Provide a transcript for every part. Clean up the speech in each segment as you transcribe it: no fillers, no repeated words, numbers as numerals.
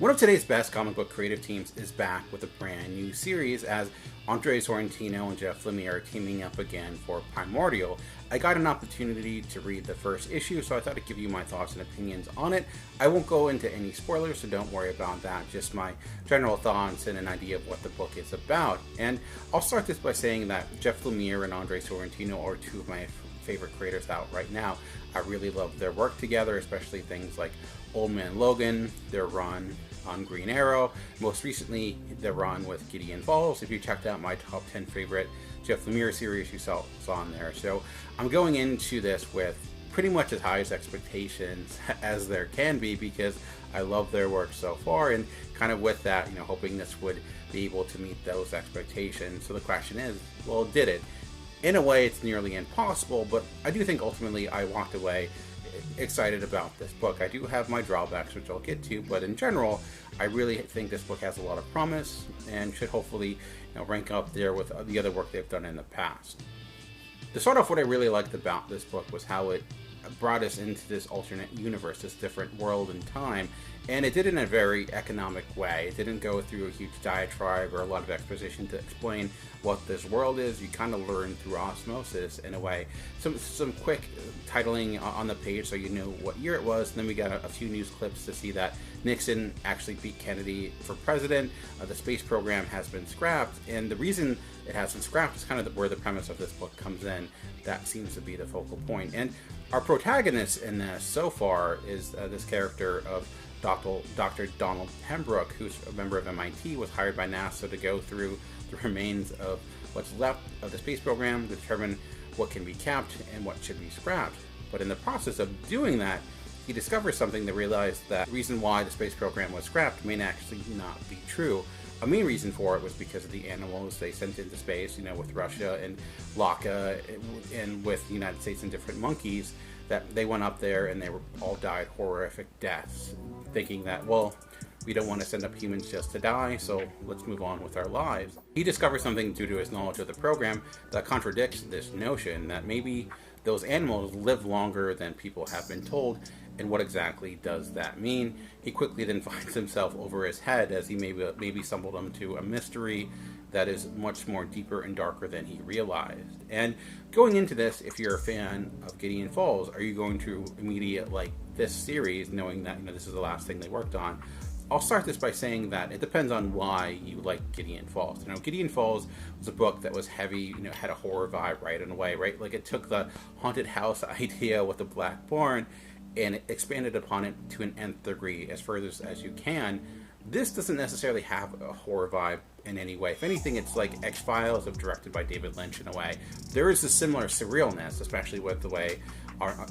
One of today's best comic book creative teams is back with a brand new series as Andrea Sorrentino and Jeff Lemire are teaming up again for Primordial. I got an opportunity to read the first issue, so I thought I'd give you my thoughts and opinions on it. I won't go into any spoilers, so don't worry about that, just my general thoughts and an idea of what the book is about. And I'll start this by saying that Jeff Lemire and Andrea Sorrentino are two of my favorite creators out right now. I really love their work together, especially things like Old Man Logan, their run on Green Arrow, most recently their run with Gideon Falls. If you checked out my top 10 favorite Jeff Lemire series, you saw on there. So I'm going into this with pretty much as high as expectations as there can be because I love their work so far, and kind of with that, hoping this would be able to meet those expectations. So the question is, well, did it? In a way, it's nearly impossible, but I do think ultimately I walked away excited about this book. I do have my drawbacks, which I'll get to, but in general, I really think this book has a lot of promise and should hopefully rank up there with the other work they've done in the past. To start off, what I really liked about this book was how it brought us into this alternate universe, this different world and time, and it did it in a very economic way. It didn't go through a huge diatribe or a lot of exposition to explain what this world is. You kind of learn through osmosis in a way. Some quick titling on the page so you know what year it was, and then we got a few news clips to see that Nixon actually beat Kennedy for president. The space program has been scrapped, and the reason it has been scrapped is kind of where the premise of this book comes in. That seems to be the focal point. And our protagonist in this so far is this character of Dr. Donald Pembroke, who's a member of MIT, was hired by NASA to go through the remains of what's left of the space program to determine what can be kept and what should be scrapped. But in the process of doing that, he discovers something that realized that the reason why the space program was scrapped may actually not be true. A main reason for it was because of the animals they sent into space, with Russia and Laka and with the United States and different monkeys, that they went up there and they were all died horrific deaths, thinking that, well, we don't want to send up humans just to die, so let's move on with our lives. He discovers something due to his knowledge of the program that contradicts this notion that maybe those animals live longer than people have been told. And what exactly does that mean? He quickly then finds himself over his head as he maybe stumbled into a mystery that is much more deeper and darker than he realized. And going into this, if you're a fan of Gideon Falls, are you going to immediately like this series, knowing that this is the last thing they worked on? I'll start this by saying that it depends on why you like Gideon Falls. Gideon Falls was a book that was heavy, had a horror vibe right in a way, right? Like it took the haunted house idea with the Black Barn and it expanded upon it to an nth degree as further as you can. This doesn't necessarily have a horror vibe in any way. If anything, it's like X-Files directed by David Lynch in a way. There is a similar surrealness, especially with the way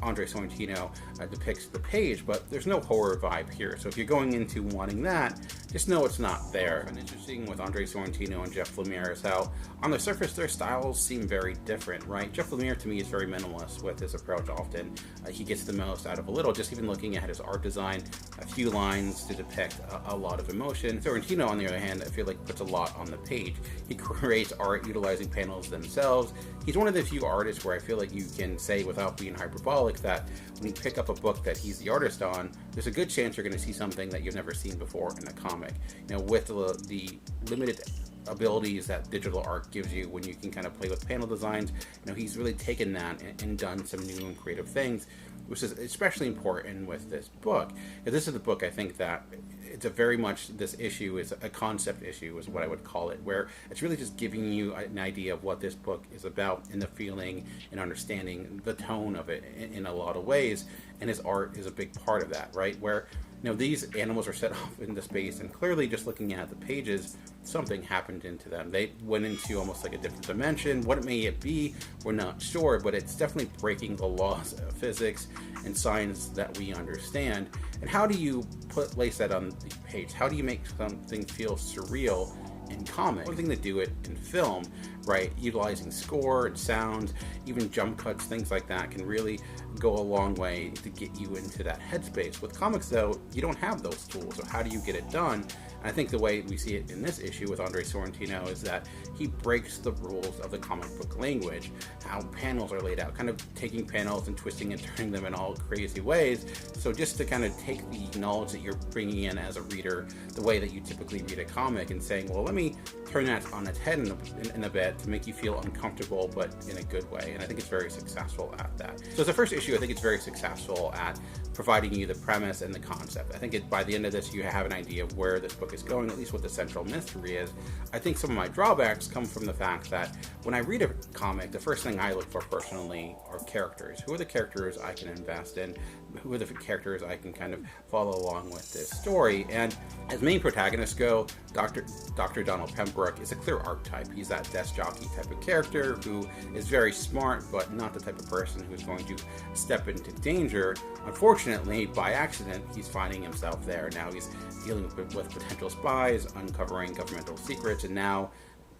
Andrea Sorrentino depicts the page, but there's no horror vibe here. So if you're going into wanting that, just know it's not there. And interesting with Andrea Sorrentino and Jeff Lemire is how, on the surface, their styles seem very different, right? Jeff Lemire, to me, is very minimalist with his approach often. He gets the most out of a little, just even looking at his art design, a few lines to depict a lot of emotion. Sorrentino, on the other hand, I feel like puts a lot on the page. He creates art utilizing panels themselves. He's one of the few artists where I feel like you can say without being hyperbolic that when you pick up a book that he's the artist on, there's a good chance you're going to see something that you've never seen before in a comic. With the limited abilities that digital art gives you when you can kind of play with panel designs, he's really taken that and done some new and creative things, which is especially important with this book. This is the book I think that it's a very much, this issue is a concept issue is what I would call it, where it's really just giving you an idea of what this book is about and the feeling and understanding the tone of it in a lot of ways, and his art is a big part of that, right? Where these animals are set off into space, and clearly just looking at the pages, something happened into them. They went into almost like a different dimension. What may it be? We're not sure, but it's definitely breaking the laws of physics and science that we understand. And how do you place that on the page? How do you make something feel surreal in comic? One thing to do it in film, right? Utilizing score and sound, even jump cuts, things like that can really go a long way to get you into that headspace. With comics though, you don't have those tools. So how do you get it done? And I think the way we see it in this issue with Andrea Sorrentino is that he breaks the rules of the comic book language, how panels are laid out, kind of taking panels and twisting and turning them in all crazy ways. So just to kind of take the knowledge that you're bringing in as a reader, the way that you typically read a comic, and saying, well, let me turn that on its head in a bit to make you feel uncomfortable, but in a good way. And I think it's very successful at that. So as a first issue, I think it's very successful at providing you the premise and the concept. I think by the end of this, you have an idea of where this book is going, at least what the central mystery is. I think some of my drawbacks come from the fact that when I read a comic, the first thing I look for personally are characters. Who are the characters I can invest in? Who are the characters I can kind of follow along with this story? And as main protagonists go, Dr. Donald Pembroke is a clear archetype. He's that desk jockey type of character who is very smart, but not the type of person who's going to step into danger. Unfortunately, by accident, he's finding himself there. Now he's dealing with potential spies, uncovering governmental secrets, and now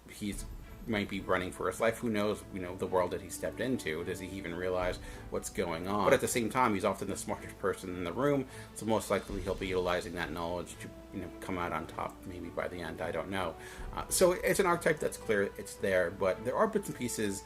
he's might be running for his life. Who knows, the world that he stepped into? Does he even realize what's going on? But at the same time, he's often the smartest person in the room, so most likely he'll be utilizing that knowledge to come out on top maybe by the end. I don't know. So it's an archetype that's clear, it's there, but there are bits and pieces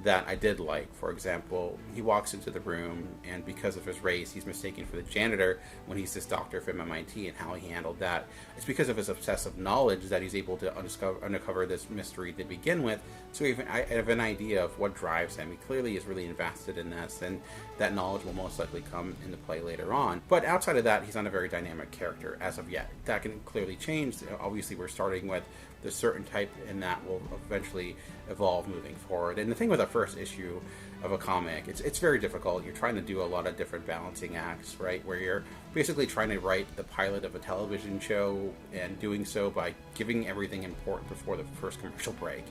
that I did like. For example, he walks into the room, and because of his race, he's mistaken for the janitor when he's this doctor from MIT, and how he handled that. It's because of his obsessive knowledge that he's able to uncover this mystery to begin with. So I have an idea of what drives him. He clearly is really invested in this, and that knowledge will most likely come into play later on. But outside of that, he's not a very dynamic character as of yet. That can clearly change. Obviously, we're starting with the certain type, and that will eventually evolve moving forward. And the thing with a first issue of a comic, it's very difficult. You're trying to do a lot of different balancing acts, right? Where you're basically trying to write the pilot of a television show, and doing so by giving everything important before the first commercial break.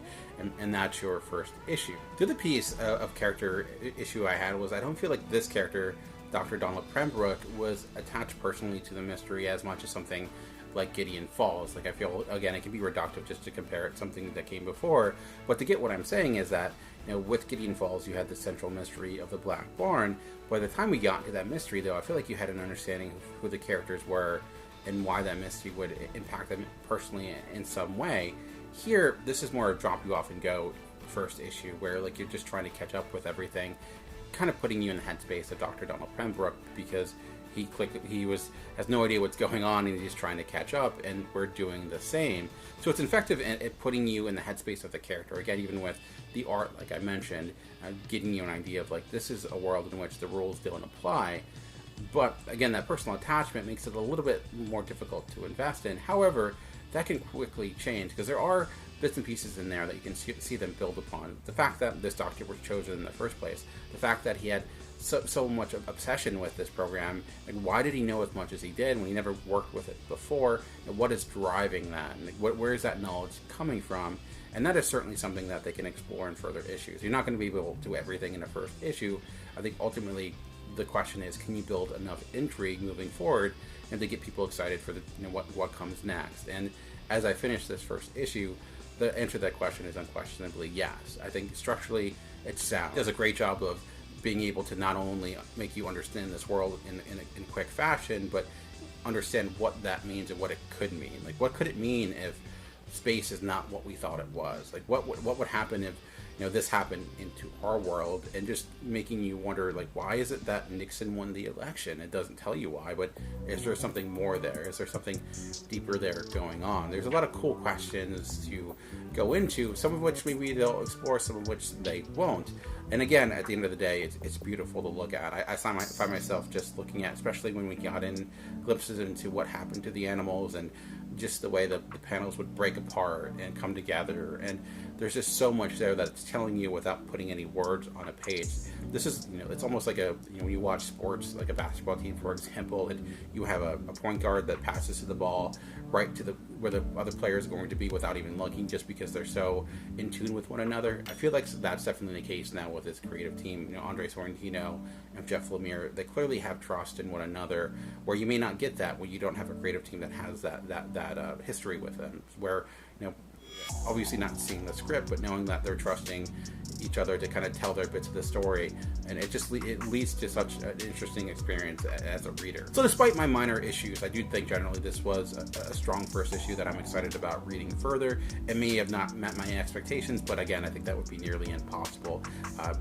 And that's your first issue. The other piece of character issue I had was I don't feel like this character, Dr. Donald Pembroke, was attached personally to the mystery as much as something like Gideon Falls. Like, I feel, again, it can be reductive just to compare it to something that came before, but to get what I'm saying is that, with Gideon Falls, you had the central mystery of the Black Barn. By the time we got into that mystery, though, I feel like you had an understanding of who the characters were and why that mystery would impact them personally in some way. Here, this is more a drop you off and go first issue, where like you're just trying to catch up with everything, kind of putting you in the headspace of Dr. Donald Pembroke, because he has no idea what's going on, and he's just trying to catch up, and we're doing the same. So it's effective at putting you in the headspace of the character. Again, even with the art, like I mentioned, getting you an idea of like, this is a world in which the rules don't apply. But again, that personal attachment makes it a little bit more difficult to invest in. However, that can quickly change, because there are bits and pieces in there that you can see them build upon. The fact that this doctor was chosen in the first place, the fact that he had so much obsession with this program, and why did he know as much as he did when he never worked with it before, and what is driving that, and where is that knowledge coming from? And that is certainly something that they can explore in further issues. You're not going to be able to do everything in the first issue. I think ultimately the question is, can you build enough intrigue moving forward and to get people excited for what comes next? And as I finish this first issue, the answer to that question is unquestionably yes. I think structurally it's sound. It does a great job of being able to not only make you understand this world in quick fashion, but understand what that means and what it could mean. Like, what could it mean if space is not what we thought it was? Like, what would happen if this happened into our world? And just making you wonder, like, why is it that Nixon won the election? It doesn't tell you why, but is there something more there? Is there something deeper there going on? There's a lot of cool questions to go into, some of which maybe they'll explore, some of which they won't. And again, at the end of the day, it's beautiful to look at. I find myself just looking at, especially when we got in glimpses into what happened to the animals, and just the way that the panels would break apart and come together. And there's just so much there that it's telling you without putting any words on a page. This is, it's almost like when you watch sports, like a basketball team, for example, and you have a point guard that passes to the ball right to where the other player is going to be without even looking, just because they're so in tune with one another. I feel like that's definitely the case now with this creative team. Andrea Sorrentino and Jeff Lemire, they clearly have trust in one another, where you may not get that when you don't have a creative team that has that history with them, where obviously not seeing the script, but knowing that they're trusting each other to kind of tell their bits of the story, and it leads to such an interesting experience as a reader. So despite my minor issues, I do think generally this was a strong first issue that I'm excited about reading further. It may have not met my expectations, but again, I think that would be nearly impossible.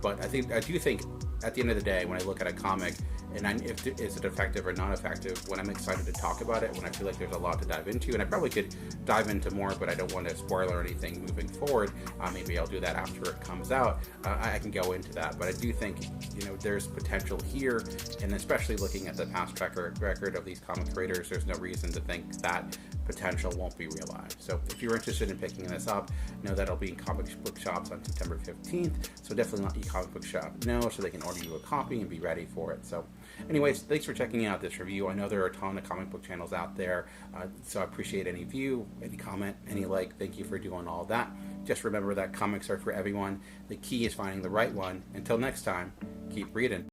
But I do think at the end of the day, when I look at a comic, and if is it effective or not effective, when I'm excited to talk about it, when I feel like there's a lot to dive into, and I probably could dive into more, but I don't want to spoil or anything moving forward. Maybe I'll do that after it comes out. I can go into that, but I do think there's potential here, and especially looking at the past track record of these comic creators, there's no reason to think that potential won't be realized. So if you're interested in picking this up, know that it'll be in comic book shops on September 15th. So definitely let your comic book shop know so they can order you a copy and be ready for it. So anyways, thanks for checking out this review. I know there are a ton of comic book channels out there, so I appreciate any view, any comment, any like. Thank you for doing all that. Just remember that comics are for everyone. The key is finding the right one. Until next time, keep reading.